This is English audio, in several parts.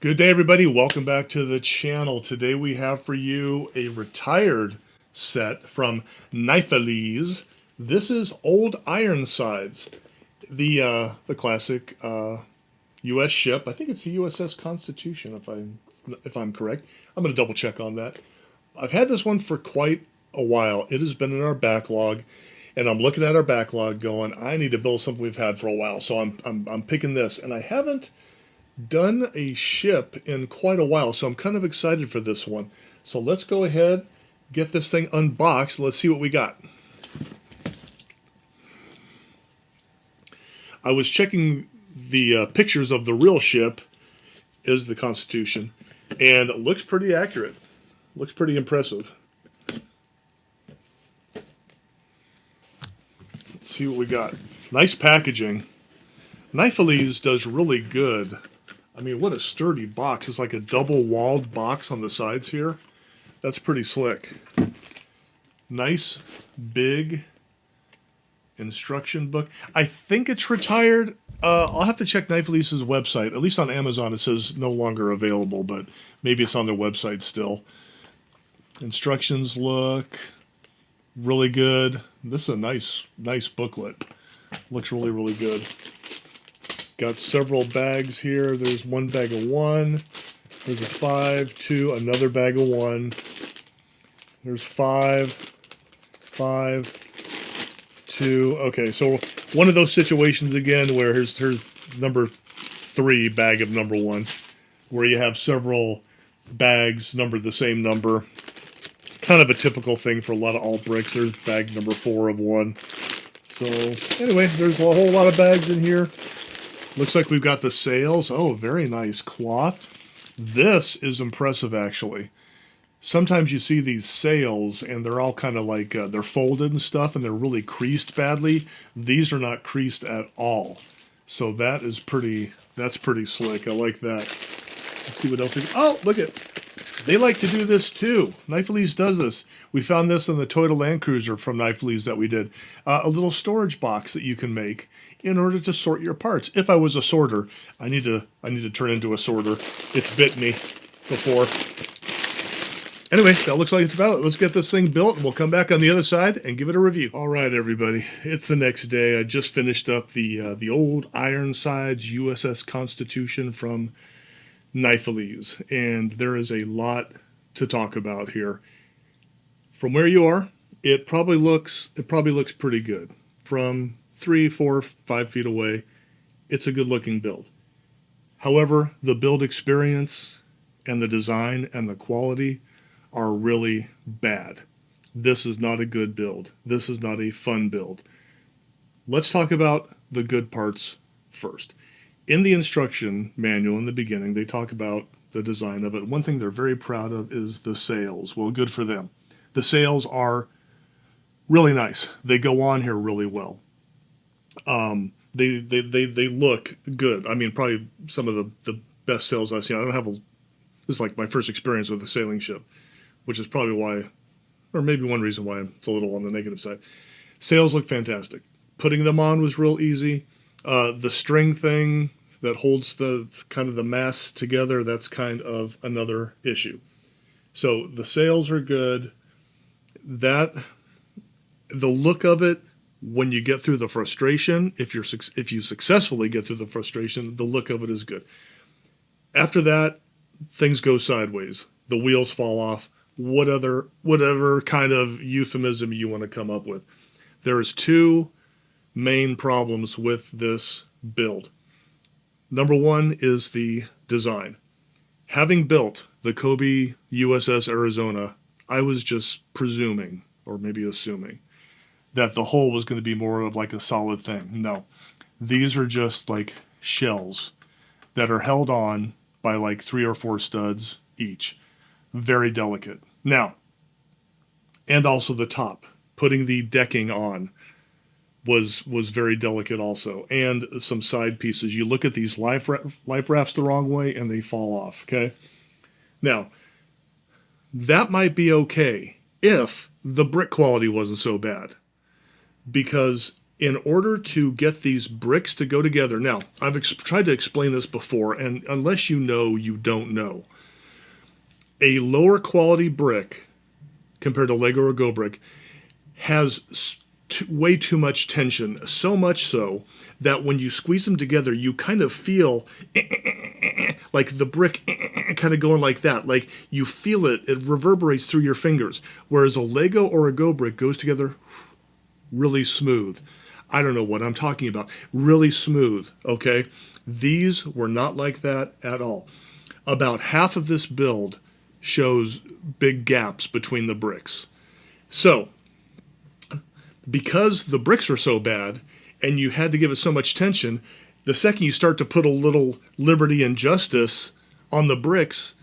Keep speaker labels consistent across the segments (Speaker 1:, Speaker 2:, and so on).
Speaker 1: Good day, everybody. Welcome back to the channel. Today we have for you a retired set from Nifeliz. This is Old Ironsides, the classic U.S. ship. I think it's the USS Constitution, if I'm correct. I'm going to double check on that. I've had this one for quite a while. It has been in our backlog, and I'm looking at our backlog, going, I need to build something we've had for a while. So I'm picking this, and I haven't done a ship in quite a while, so I'm kind of excited for this one. So let's go ahead, get this thing unboxed. Let's see what we got. I was checking the pictures of the real ship, is the Constitution, and it looks pretty accurate. Looks pretty impressive. Let's see what we got. Nice packaging. Nifeliz does really good. I mean, what a sturdy box. It's like a double-walled box on the sides here. That's pretty slick. Nice, big instruction book. I think it's retired. I'll have to check Nifeliz's website. At least on Amazon it says no longer available, but maybe it's on their website still. Instructions look really good. This is a nice booklet. Looks really, really good. Got several bags here. There's one bag of one. There's a 5, 2, another bag of one. There's 5, 5, 2. Okay, so one of those situations again where here's number 3 bag of number 1, where you have several bags numbered the same number. Kind of a typical thing for a lot of alt bricks. There's bag number 4 of 1. So anyway, there's a whole lot of bags in here. Looks like we've got the sails. Oh, very nice cloth. This is impressive, actually. Sometimes you see these sails, and they're all kind of like, they're folded and stuff, and they're really creased badly. These are not creased at all. So that's pretty slick. I like that. Let's see what else we got. Oh, look at, they like to do this too. Nifeliz does this. We found this in the Toyota Land Cruiser from Nifeliz that we did. A little storage box that you can make in order to sort your parts. If I was a sorter, I need to turn into a sorter. It's bit me before. Anyway, that looks like it's about it. Let's get this thing built, and we'll come back on the other side and give it a review. All right, everybody. It's the next day. I just finished up the Old Ironsides USS Constitution from Nifeliz, and there is a lot to talk about here. From where you are, it probably looks pretty good. From 3, 4, 5 feet away, it's a good looking build. However, the build experience and the design and the quality are really bad. This is not a good build. This is not a fun build. Let's talk about the good parts first. In the instruction manual in the beginning, they talk about the design of it. One thing they're very proud of is the sails. Well, good for them. The sails are really nice. They go on here really well. They look good. I mean, probably some of the best sails I've seen. I don't have this is like my first experience with a sailing ship, which is probably why, or maybe one reason why it's a little on the negative side. Sails look fantastic. Putting them on was real easy. The string thing that holds the kind of the mast together, that's kind of another issue. So the sails are good. The look of it, when you get through the frustration, if you successfully get through the frustration, the look of it is good. After that, things go sideways. The wheels fall off. Whatever kind of euphemism you want to come up with. There's 2 main problems with this build. Number 1 is the design. Having built the Kobe USS Arizona, I was just presuming, or maybe assuming, that the hull was going to be more of like a solid thing. No. These are just like shells that are held on by like 3 or 4 studs each. Very delicate. Now, and also the top. Putting the decking on was very delicate also. And some side pieces. You look at these life rafts the wrong way and they fall off, okay? Now, that might be okay if the brick quality wasn't so bad. Because In order to get these bricks to go together, now, I've tried to explain this before, and unless you know, you don't know. A lower quality brick, compared to Lego or Go Brick, has way too much tension, so much so that when you squeeze them together, you kind of feel like the brick kind of going like that. Like you feel it reverberates through your fingers. Whereas a Lego or a Go Brick goes together really smooth. I don't know what I'm talking about. Really smooth, okay? These were not like that at all. About half of this build shows big gaps between the bricks. So, because the bricks are so bad and you had to give it so much tension, the second you start to put a little liberty and justice on the bricks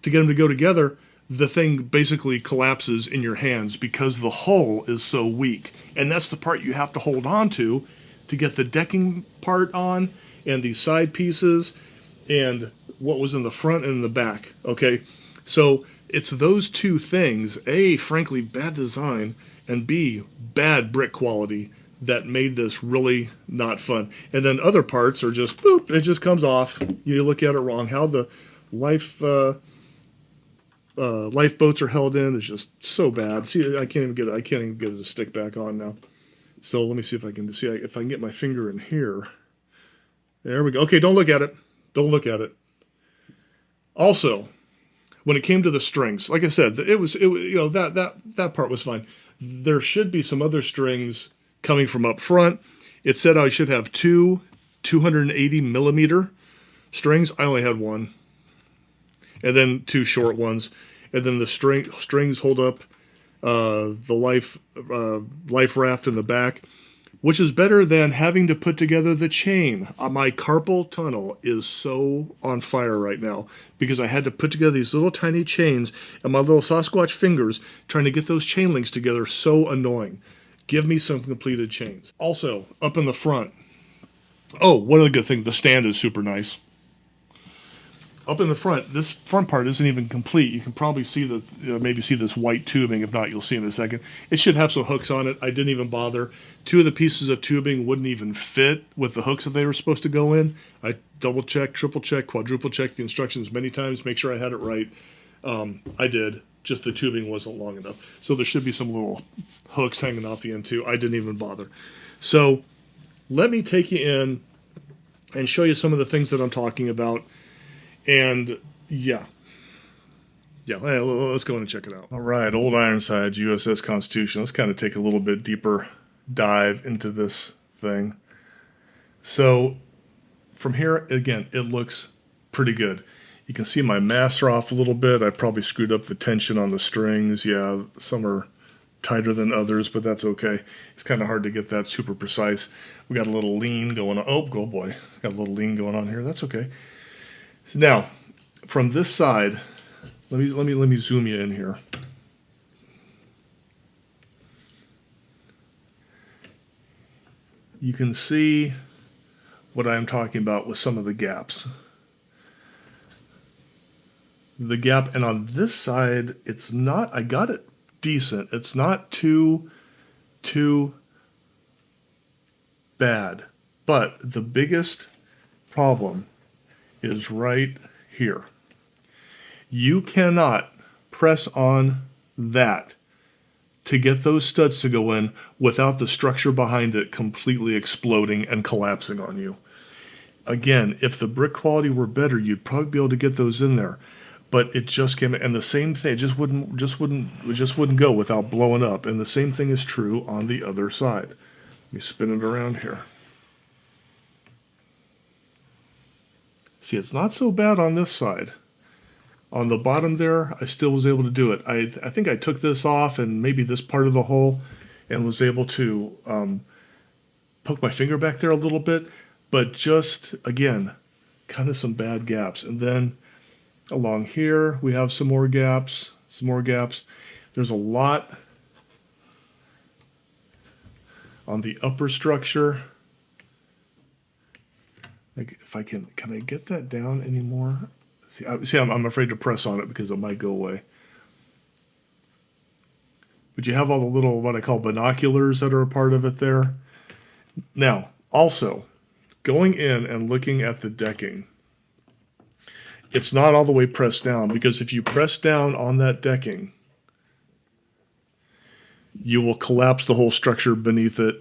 Speaker 1: to get them to go together, the thing basically collapses in your hands because the hull is so weak. And that's the part you have to hold on to get the decking part on and these side pieces and what was in the front and in the back, okay? So it's those two things, A, frankly, bad design, and B, bad brick quality that made this really not fun. And then other parts are just, boop, it just comes off. You look at it wrong. How the lifeboats are held in is just so bad. See, I can't even get it to stick back on now. So let me see if I can get my finger in here. There we go. Okay, don't look at it. Don't look at it. Also, when it came to the strings, like I said, it was that part was fine. There should be some other strings coming from up front. It said I should have two 280 millimeter strings. I only had one, and then two short ones, and then the strings hold up the life raft in the back, which is better than having to put together the chain. My carpal tunnel is so on fire right now because I had to put together these little tiny chains and my little Sasquatch fingers trying to get those chain links together. So annoying. Give me some completed chains. Also, up in the front. Oh, one other good thing, the stand is super nice. Up in the front, this front part isn't even complete. You can probably see maybe see this white tubing. If not, you'll see in a second. It should have some hooks on it. I didn't even bother. Two of the pieces of tubing wouldn't even fit with the hooks that they were supposed to go in. I double checked, triple checked, quadruple checked the instructions many times, make sure I had it right. I did. Just the tubing wasn't long enough. So there should be some little hooks hanging off the end too. I didn't even bother. So let me take you in and show you some of the things that I'm talking about. And yeah, let's go in and check it out. All right, Old Ironsides, USS Constitution. Let's kind of take a little bit deeper dive into this thing. So from here, again, it looks pretty good. You can see my masts are off a little bit. I probably screwed up the tension on the strings. Yeah, some are tighter than others, but that's okay. It's kind of hard to get that super precise. We got a little lean going on. Oh boy, got a little lean going on here. That's okay. Now, from this side, let me zoom you in here. You can see what I'm talking about with some of the gaps. The gap, and on this side, it's not, I got it decent. It's not too bad. But the biggest problem is right here. You cannot press on that to get those studs to go in without the structure behind it completely exploding and collapsing on you. Again, if the brick quality were better, you'd probably be able to get those in there. But it just came, and the same thing, it just wouldn't go without blowing up. And the same thing is true on the other side. Let me spin it around here. See, it's not so bad on this side. On the bottom there, I still was able to do it. I think I took this off and maybe this part of the hole and was able to poke my finger back there a little bit. But just, again, kind of some bad gaps. And then along here, we have some more gaps, There's a lot on the upper structure. Like if I can I get that down anymore? See, I'm afraid to press on it because it might go away. But you have all the little, what I call binoculars that are a part of it there. Now, also, going in and looking at the decking, it's not all the way pressed down, because if you press down on that decking, you will collapse the whole structure beneath it,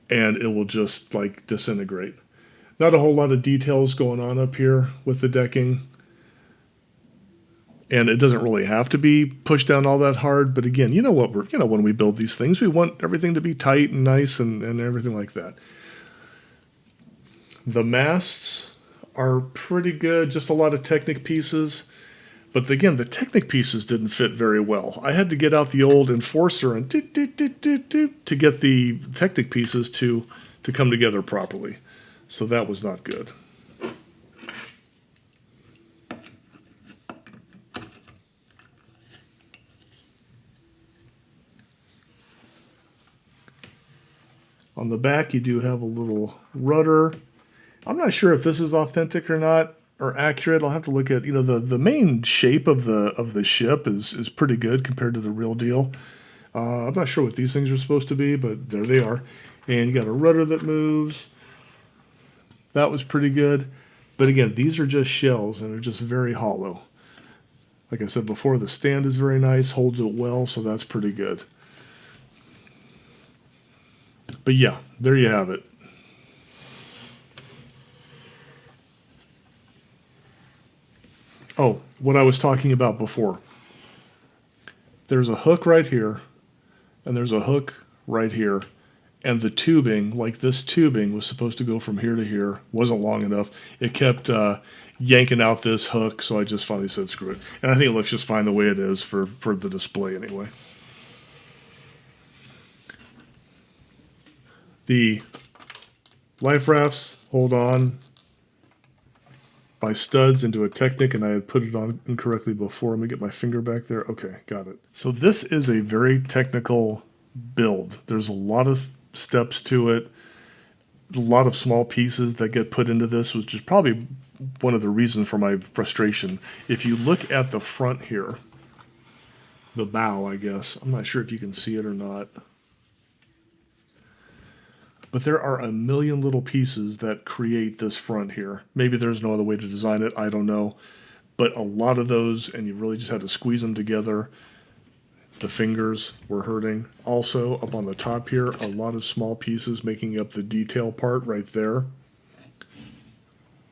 Speaker 1: and it will just like disintegrate. Not a whole lot of details going on up here with the decking, and it doesn't really have to be pushed down all that hard. But again, when we build these things, we want everything to be tight and nice and everything like that. The masts are pretty good, just a lot of Technic pieces. But again, the Technic pieces didn't fit very well. I had to get out the old Enforcer and to get the Technic pieces to come together properly. So that was not good. On the back, you do have a little rudder. I'm not sure if this is authentic or not, or accurate. I'll have to look at, the main shape of the ship is pretty good compared to the real deal. I'm not sure what these things are supposed to be, but there they are. And you got a rudder that moves. That was pretty good. But again, these are just shells, and they're just very hollow. Like I said before, the stand is very nice, holds it well, so that's pretty good. But yeah, there you have it. Oh, what I was talking about before. There's a hook right here, and there's a hook right here. And the tubing, like this tubing, was supposed to go from here to here. Wasn't long enough. It kept yanking out this hook, so I just finally said screw it. And I think it looks just fine the way it is for the display anyway. The life rafts hold on by studs into a Technic, and I had put it on incorrectly before. Let me get my finger back there. Okay, got it. So this is a very technical build. There's a lot of steps to it, a lot of small pieces that get put into this, which is probably one of the reasons for my frustration. If you look at the front here, the bow, I guess, I'm not sure if you can see it or not, but there are a million little pieces that create this front here. Maybe there's no other way to design it, I don't know. But a lot of those, and you really just had to squeeze them together. The fingers were hurting. Also, up on the top here, a lot of small pieces making up the detail part right there,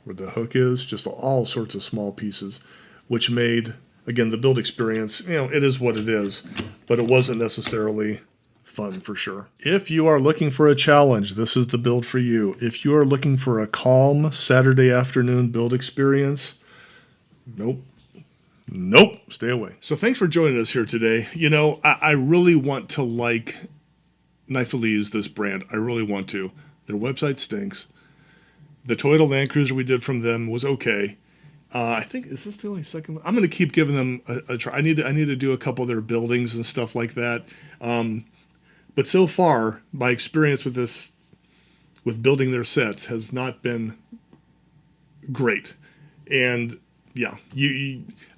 Speaker 1: where the hook is, just all sorts of small pieces, which made, again, the build experience, it is what it is, but it wasn't necessarily fun for sure. If you are looking for a challenge, this is the build for you. If you are looking for a calm Saturday afternoon build experience, nope, stay away. So thanks for joining us here today. I really want to like Nifeliz, this brand. I really want to. Their website stinks. The Toyota Land Cruiser we did from them was okay. I think, is this the only second one? I'm going to keep giving them a try. I need to do a couple of their buildings and stuff like that. But so far, my experience with building their sets has not been great. And yeah,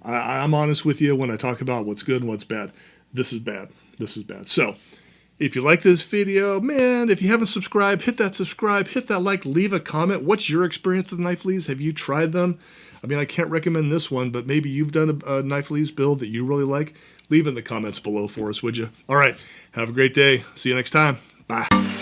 Speaker 1: I'm honest with you when I talk about what's good and what's bad. This is bad. This is bad. So if you like this video, man, if you haven't subscribed, hit that subscribe, hit that like, leave a comment. What's your experience with Nifeliz? Have you tried them? I mean, I can't recommend this one, but maybe you've done a Nifeliz build that you really like. Leave in the comments below for us, would you? All right. Have a great day. See you next time. Bye.